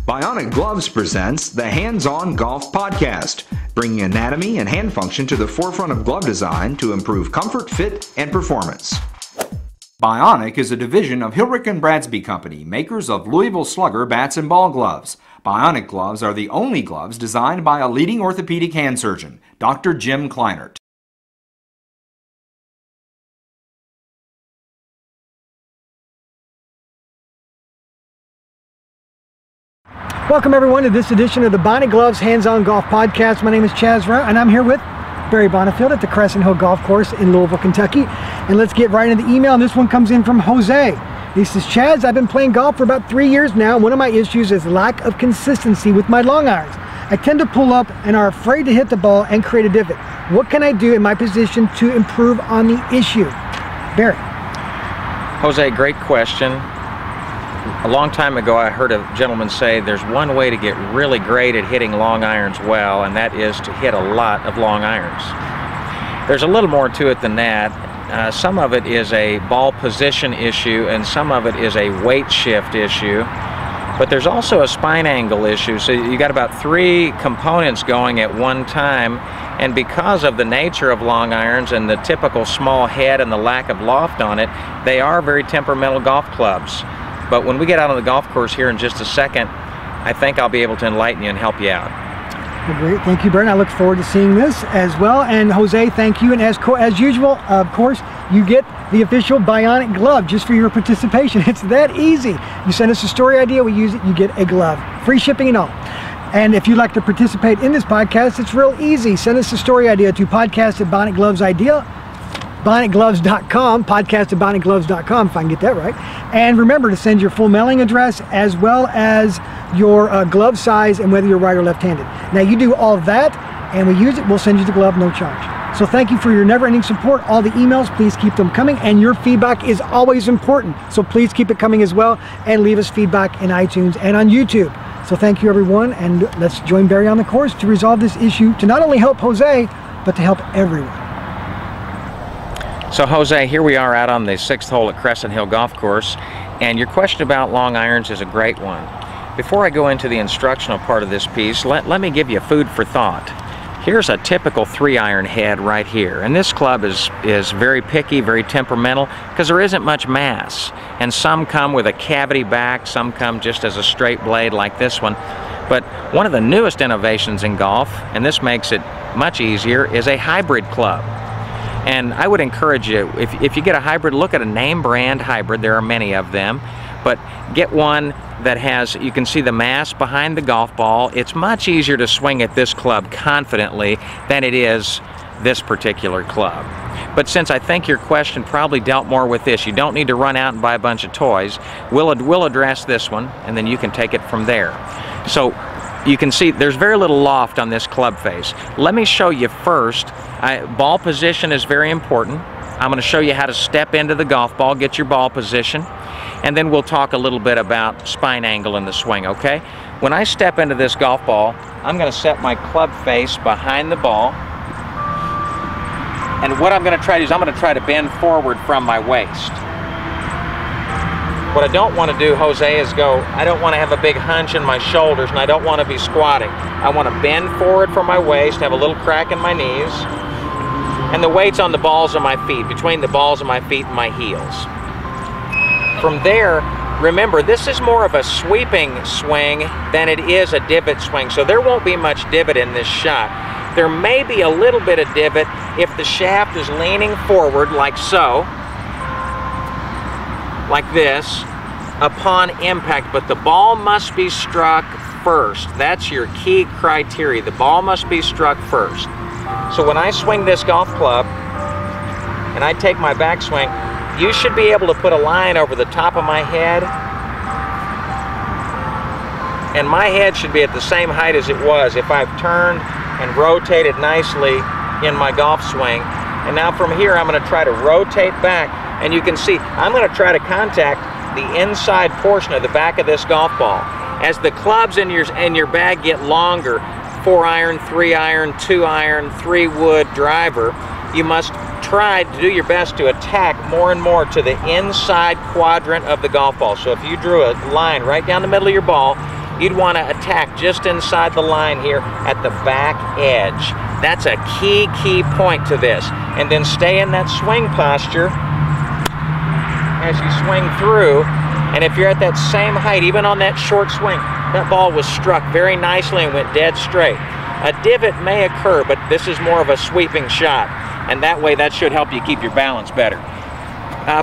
Bionic Gloves presents the Hands-On Golf Podcast, bringing anatomy and hand function to the forefront of glove design to improve comfort, fit, and performance. Bionic is a division of Hilrich & Bradsby Company, makers of Louisville Slugger bats and ball gloves. Bionic gloves are the only gloves designed by a leading orthopedic hand surgeon, Dr. Jim Kleinert. Welcome everyone to this edition of the Bionic Gloves Hands-On Golf Podcast. My name is Chaz Rowe and I'm here with Barry Bonifield at the Crescent Hill Golf Course in Louisville, Kentucky. And let's get right into the email, and this one comes in from Jose. He says, Chaz, I've been playing golf for about 3 years now. One of my issues is lack of consistency with my long irons. I tend to pull up and are afraid to hit the ball and create a divot. What can I do in my position to improve on the issue? Barry. Jose, great question. A long time ago, I heard a gentleman say there's one way to get really great at hitting long irons well, and that is to hit a lot of long irons. There's a little more to it than that. Some of it is a ball position issue, and some of it is a weight shift issue. But there's also a spine angle issue. So you got about 3 components going at one time, and because of the nature of long irons and the typical small head and the lack of loft on it, they are very temperamental golf clubs. But when we get out on the golf course here in just a second, I think I'll be able to enlighten you and help you out. Well, great. Thank you, Brent. I look forward to seeing this as well. And Jose, thank you. And as usual, of course, you get the official Bionic glove just for your participation. It's that easy. You send us a story idea, we use it, you get a glove. Free shipping and all. And if you'd like to participate in this podcast, it's real easy. Send us a story idea to podcast@BionicGlovesIdea.com, podcast@BionicGloves.com, if I can get that right. And remember to send your full mailing address as well as your glove size and whether you're right or left-handed. Now you do all that and we use it, we'll send you the glove, no charge. So thank you for your never-ending support. All the emails, please keep them coming, and your feedback is always important. So please keep it coming as well, and leave us feedback in iTunes and on YouTube. So thank you everyone, and let's join Barry on the course to resolve this issue to not only help Jose, but to help everyone. So Jose, here we are out on the 6th hole at Crescent Hill Golf Course, and your question about long irons is a great one. Before I go into the instructional part of this piece, let me give you food for thought. Here's a typical 3-iron head right here, and this club is very picky, very temperamental, because there isn't much mass. And some come with a cavity back, some come just as a straight blade like this one. But one of the newest innovations in golf, and this makes it much easier, is a hybrid club. And I would encourage you, if you get a hybrid, look at a name brand hybrid. There are many of them, but get one that has, you can see the mass behind the golf ball. It's much easier to swing at this club confidently than it is this particular club. But since I think your question probably dealt more with this, you don't need to run out and buy a bunch of toys. We'll address this one, and then you can take it from there. So you can see there's very little loft on this club face. Let me show you first. Ball position is very important. I'm going to show you how to step into the golf ball, get your ball position, and then we'll talk a little bit about spine angle in the swing, okay? When I step into this golf ball, I'm going to set my club face behind the ball, and what I'm going to try to do is I'm going to try to bend forward from my waist. What I don't want to do, Jose, is I don't want to have a big hunch in my shoulders, and I don't want to be squatting. I want to bend forward from my waist, have a little crack in my knees, and the weight's on the balls of my feet, between the balls of my feet and my heels. From there, remember, this is more of a sweeping swing than it is a divot swing, so there won't be much divot in this shot. There may be a little bit of divot if the shaft is leaning forward like so, like this, upon impact, but the ball must be struck first. That's your key criteria. The ball must be struck first. So when I swing this golf club and I take my backswing, you should be able to put a line over the top of my head, and my head should be at the same height as it was if I've turned and rotated nicely in my golf swing. And now from here I'm going to try to rotate back, and you can see I'm going to try to contact the inside portion of the back of this golf ball. As the clubs in your bag get longer, 4-iron, 3-iron, 2-iron, 3-wood driver, you must try to do your best to attack more and more to the inside quadrant of the golf ball. So if you drew a line right down the middle of your ball, you'd want to attack just inside the line here at the back edge. That's a key point to this. And then stay in that swing posture as you swing through. And if you're at that same height, even on that short swing, that ball was struck very nicely and went dead straight. A divot may occur, but this is more of a sweeping shot. And that way, that should help you keep your balance better.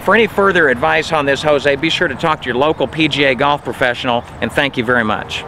For any further advice on this, Jose, be sure to talk to your local PGA golf professional, and thank you very much.